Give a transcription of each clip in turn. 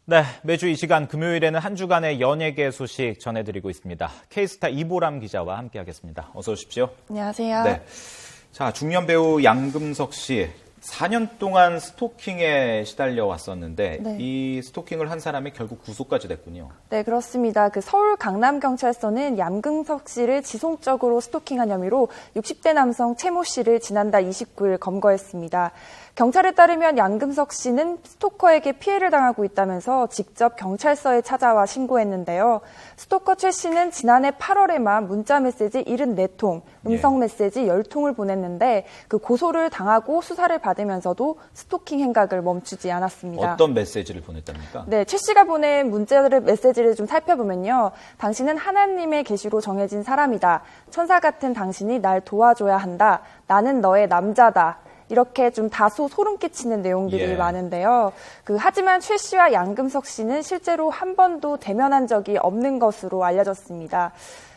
네, 매주 이 시간 금요일에는 한 주간의 연예계 소식 전해드리고 있습니다. K스타 이보람 기자와 함께하겠습니다. 어서 오십시오. 안녕하세요. 네, 자, 중년 배우 양금석 씨 4년 동안 스토킹에 시달려 왔었는데 네. 이 스토킹을 한 사람이 결국 구속까지 됐군요. 네, 그렇습니다. 서울 강남경찰서는 양금석 씨를 지속적으로 스토킹한 혐의로 60대 남성 최 모 씨를 지난달 29일 검거했습니다. 경찰에 따르면 양금석 씨는 스토커에게 피해를 당하고 있다면서 직접 경찰서에 찾아와 신고했는데요. 스토커 최 씨는 지난해 8월에만 문자 메시지 74통, 음성 메시지 10통을 보냈는데 그 고소를 당하고 수사를 받으면서도 스토킹 행각을 멈추지 않았습니다. 어떤 메시지를 보냈답니까? 네, 최 씨가 보낸 메시지를 좀 살펴보면요. 당신은 하나님의 계시로 정해진 사람이다. 천사 같은 당신이 날 도와줘야 한다. 나는 너의 남자다. 이렇게 좀 다소 소름 끼치는 내용들이 많은데요. 하지만 최 씨와 양금석 씨는 실제로 한 번도 대면한 적이 없는 것으로 알려졌습니다.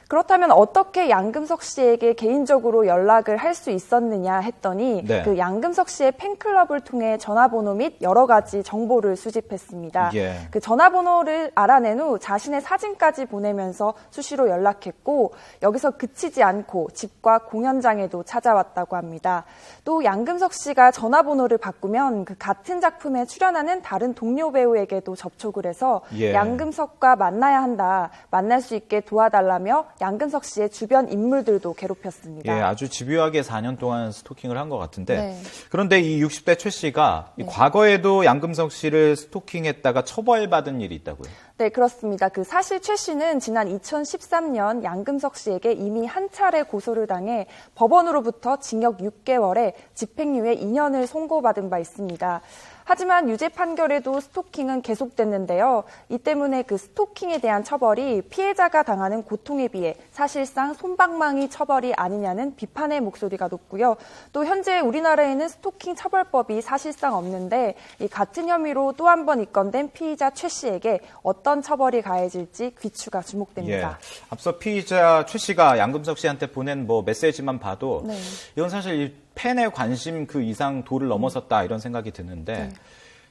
그렇다면 어떻게 양금석 씨에게 개인적으로 연락을 할 수 있었느냐 했더니 양금석 씨의 팬클럽을 통해 전화번호 및 여러 가지 정보를 수집했습니다. 그 전화번호를 알아낸 후 자신의 사진까지 보내면서 수시로 연락했고 여기서 그치지 않고 집과 공연장에도 찾아왔다고 합니다. 또 양금석 씨가 전화번호를 바꾸면 같은 작품에 출연하는 다른 동료 배우에게도 접촉을 해서 양금석과 만나야 한다, 만날 수 있게 도와달라며 양금석 씨의 주변 인물들도 괴롭혔습니다. 예, 아주 집요하게 4년 동안 스토킹을 한 것 같은데 그런데 이 60대 최 씨가 과거에도 양금석 씨를 스토킹했다가 처벌받은 일이 있다고요? 네, 그렇습니다. 사실 최 씨는 지난 2013년 양금석 씨에게 이미 한 차례 고소를 당해 법원으로부터 징역 6개월에 집행유예 2년을 선고받은 바 있습니다. 하지만 유죄 판결에도 스토킹은 계속됐는데요. 이 때문에 스토킹에 대한 처벌이 피해자가 당하는 고통에 비해 사실상 솜방망이 처벌이 아니냐는 비판의 목소리가 높고요. 또 현재 우리나라에는 스토킹 처벌법이 사실상 없는데 이 같은 혐의로 또 한 번 입건된 피의자 최 씨에게 어떤 처벌이 가해질지 귀추가 주목됩니다. 앞서 피의자 최 씨가 양금석 씨한테 보낸 메시지만 봐도 이건 사실 팬의 관심 그 이상 도를 넘어섰다 이런 생각이 드는데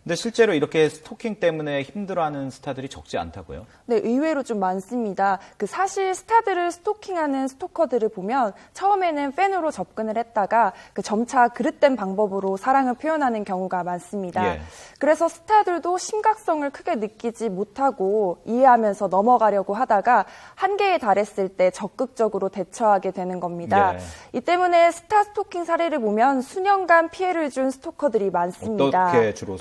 근데 실제로 이렇게 스토킹 때문에 힘들어하는 스타들이 적지 않다고요? 네, 의외로 좀 많습니다. 사실 스타들을 스토킹하는 스토커들을 보면 처음에는 팬으로 접근을 했다가 점차 그릇된 방법으로 사랑을 표현하는 경우가 많습니다. 그래서 스타들도 심각성을 크게 느끼지 못하고 이해하면서 넘어가려고 하다가 한계에 달했을 때 적극적으로 대처하게 되는 겁니다. 이 때문에 스타 스토킹 사례를 보면 수년간 피해를 준 스토커들이 많습니다. 어떻게 주로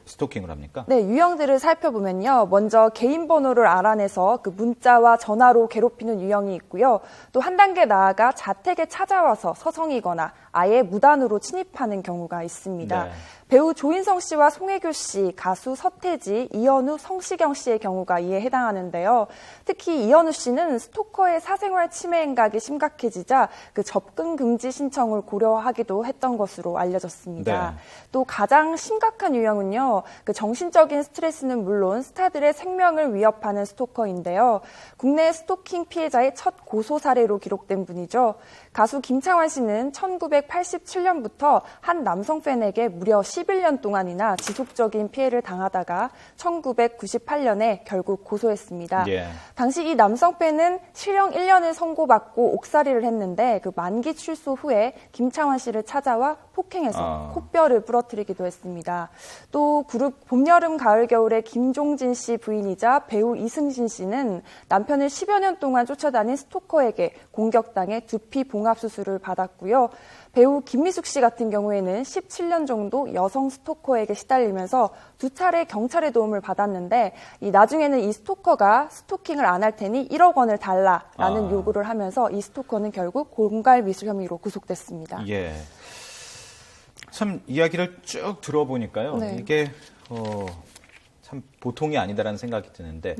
스토킹을 합니까? 네, 유형들을 살펴보면요. 먼저 개인 번호를 알아내서 문자와 전화로 괴롭히는 유형이 있고요. 또 한 단계 나아가 자택에 찾아와서 서성이거나 아예 무단으로 침입하는 경우가 있습니다. 배우 조인성 씨와 송혜교 씨, 가수 서태지, 이현우, 성시경 씨의 경우가 이에 해당하는데요. 특히 이현우 씨는 스토커의 사생활 침해 행각이 심각해지자 접근 금지 신청을 고려하기도 했던 것으로 알려졌습니다. 또 가장 심각한 유형은요. 정신적인 스트레스는 물론 스타들의 생명을 위협하는 스토커인데요. 국내 스토킹 피해자의 첫 고소 사례로 기록된 분이죠. 가수 김창완 씨는 1987년부터 한 남성 팬에게 무려 11년 동안이나 지속적인 피해를 당하다가 1998년에 결국 고소했습니다. 당시 이 남성 팬은 실형 1년을 선고받고 옥살이를 했는데 만기 출소 후에 김창완 씨를 찾아와 폭행해서 코뼈를 부러뜨리기도 했습니다. 또 그룹 봄, 여름, 가을, 겨울의 김종진 씨 부인이자 배우 이승진 씨는 남편을 10여 년 동안 쫓아다닌 스토커에게 공격당해 두피 봉합 수술을 받았고요. 배우 김미숙 씨 같은 경우에는 17년 정도 여성 스토커에게 시달리면서 2차례 경찰의 도움을 받았는데 나중에는 이 스토커가 스토킹을 안 할 테니 1억 원을 달라라는 요구를 하면서 이 스토커는 결국 공갈미수 혐의로 구속됐습니다. 참 이야기를 쭉 들어보니까요. 이게 참 보통이 아니다라는 생각이 드는데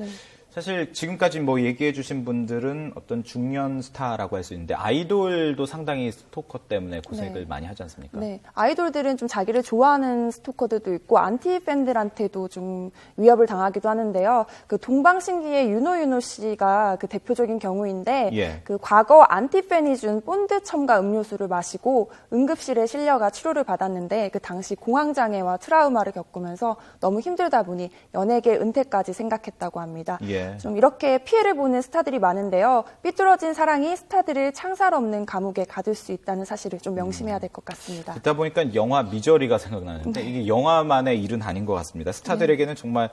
사실 지금까지 뭐 얘기해 주신 분들은 어떤 중년 스타라고 할 수 있는데 아이돌도 상당히 스토커 때문에 고생을 많이 하지 않습니까? 네. 아이돌들은 좀 자기를 좋아하는 스토커들도 있고 안티 팬들한테도 좀 위협을 당하기도 하는데요. 그 동방신기의 윤호 씨가 그 대표적인 경우인데 예. 그 과거 안티 팬이 준 본드 첨가 음료수를 마시고 응급실에 실려가 치료를 받았는데 그 당시 공황장애와 트라우마를 겪으면서 너무 힘들다 보니 연예계 은퇴까지 생각했다고 합니다. 예. 좀 이렇게 피해를 보는 스타들이 많은데요. 삐뚤어진 사랑이 스타들을 창살 없는 감옥에 가둘 수 있다는 사실을 좀 명심해야 될 것 같습니다. 듣다 보니까 영화 미저리가 생각나는데 이게 영화만의 일은 아닌 것 같습니다. 스타들에게는 정말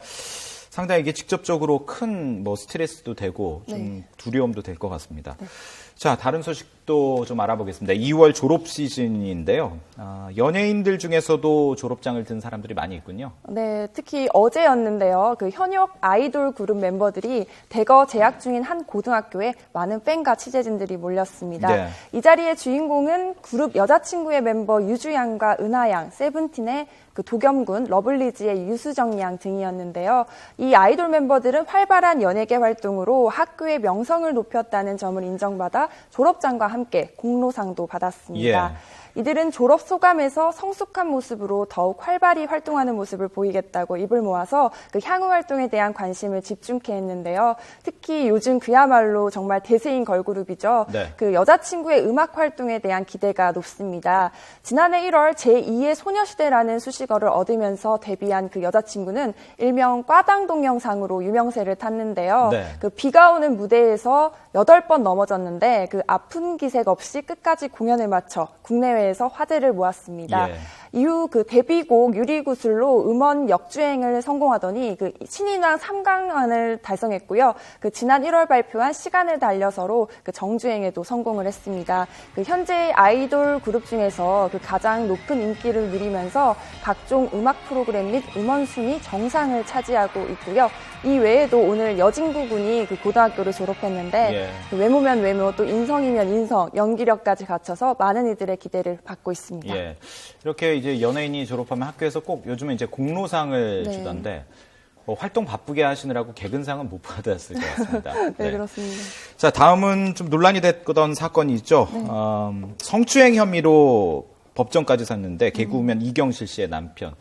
상당히 이게 직접적으로 큰 뭐 스트레스도 되고 좀 두려움도 될 것 같습니다. 자, 다른 소식도 좀 알아보겠습니다. 2월 졸업 시즌인데요. 연예인들 중에서도 졸업장을 든 사람들이 많이 있군요. 네, 특히 어제였는데요. 그 현역 아이돌 그룹 멤버들이 대거 재학 중인 한 고등학교에 많은 팬과 취재진들이 몰렸습니다. 네. 이 자리의 주인공은 그룹 여자친구의 멤버 유주양과 은하양, 세븐틴의 그 도겸군, 러블리즈의 유수정 양 등이었는데요. 이 아이돌 멤버들은 활발한 연예계 활동으로 학교의 명성을 높였다는 점을 인정받아 졸업장과 함께 공로상도 받았습니다. 예. 이들은 졸업 소감에서 성숙한 모습으로 더욱 활발히 활동하는 모습을 보이겠다고 입을 모아서 그 향후 활동에 대한 관심을 집중케 했는데요. 특히 요즘 그야말로 정말 대세인 걸그룹이죠. 네. 그 여자친구의 음악 활동에 대한 기대가 높습니다. 지난해 1월 제2의 소녀시대라는 수식어를 얻으면서 데뷔한 그 여자친구는 일명 과당동영상으로 유명세를 탔는데요. 네. 그 비가 오는 무대에서 8번 넘어졌는데 그 아픈 기색 없이 끝까지 공연을 마쳐 국내외에서 화제를 모았습니다. 예. 이후 그 데뷔곡 유리구슬로 음원 역주행을 성공하더니 그 신인왕 3강왕을 달성했고요. 그 지난 1월 발표한 시간을 달려서로 그 정주행에도 성공을 했습니다. 그 현재 아이돌 그룹 중에서 그 가장 높은 인기를 누리면서 각종 음악 프로그램 및 음원 순위 정상을 차지하고 있고요. 이 외에도 오늘 여진구 군이 그 고등학교를 졸업했는데 예. 그 외모면 외모 또 인성이면 인성, 연기력까지 갖춰서 많은 이들의 기대를 받고 있습니다. 예. 이렇게 이제 연예인이 졸업하면 학교에서 꼭 요즘은 이제 공로상을 주던데 활동 바쁘게 하시느라고 개근상은 못 받았을 것 같습니다. 네, 그렇습니다. 자, 다음은 좀 논란이 됐던 사건이 있죠. 성추행 혐의로 법정까지 섰는데 개그우먼 이경실 씨의 남편.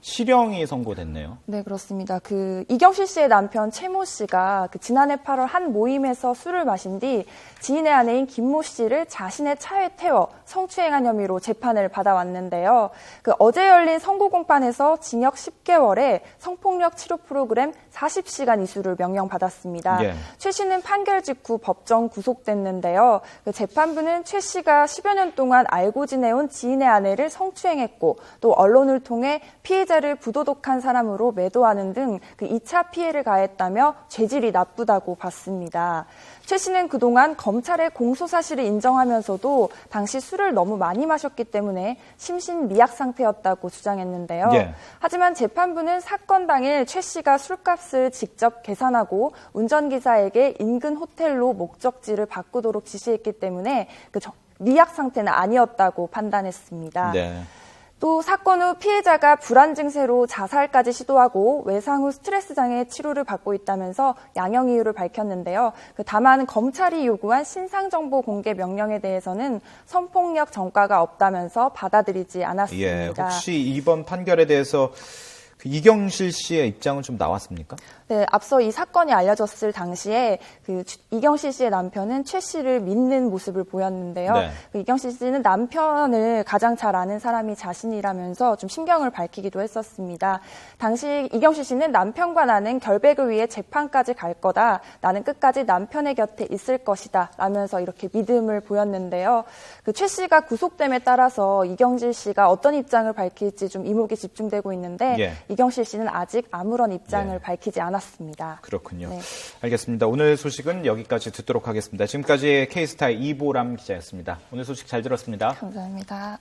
실형이 선고됐네요. 네, 그렇습니다. 그 이경실 씨의 남편 최모 씨가 그 지난해 8월 한 모임에서 술을 마신 뒤 지인의 아내인 김모 씨를 자신의 차에 태워 성추행한 혐의로 재판을 받아왔는데요. 그 어제 열린 선고 공판에서 징역 10개월에 성폭력 치료 프로그램 40시간 이수를 명령받았습니다. 예. 최 씨는 판결 직후 법정 구속됐는데요. 그 재판부는 최 씨가 10여 년 동안 알고 지내온 지인의 아내를 성추행했고 또 언론을 통해 피해자를 부도덕한 사람으로 매도하는 등 그 2차 피해를 가했다며 죄질이 나쁘다고 봤습니다. 최 씨는 그동안 검찰의 공소 사실을 인정하면서도 당시 술을 너무 많이 마셨기 때문에 심신미약 상태였다고 주장했는데요. 예. 하지만 재판부는 사건 당일 최 씨가 술값을 직접 계산하고 운전기사에게 인근 호텔로 목적지를 바꾸도록 지시했기 때문에 그 미약 상태는 아니었다고 판단했습니다. 네. 또 사건 후 피해자가 불안 증세로 자살까지 시도하고 외상 후 스트레스 장애 치료를 받고 있다면서 양형 이유를 밝혔는데요. 다만 검찰이 요구한 신상정보 공개 명령에 대해서는 성폭력 전과가 없다면서 받아들이지 않았습니다. 예, 혹시 이번 판결에 대해서 이경실 씨의 입장은 좀 나왔습니까? 네, 앞서 이 사건이 알려졌을 당시에 그 이경실 씨의 남편은 최 씨를 믿는 모습을 보였는데요. 네. 그 이경실 씨는 남편을 가장 잘 아는 사람이 자신이라면서 좀 신경을 밝히기도 했었습니다. 당시 이경실 씨는 남편과 나는 결백을 위해 재판까지 갈 거다. 나는 끝까지 남편의 곁에 있을 것이다. 라면서 이렇게 믿음을 보였는데요. 그 최 씨가 구속됨에 따라서 이경실 씨가 어떤 입장을 밝힐지 좀 이목이 집중되고 있는데 예. 이경실 씨는 아직 아무런 입장을 밝히지 않았습니다. 그렇군요. 네. 알겠습니다. 오늘 소식은 여기까지 듣도록 하겠습니다. 지금까지 K스타의 이보람 기자였습니다. 오늘 소식 잘 들었습니다. 감사합니다.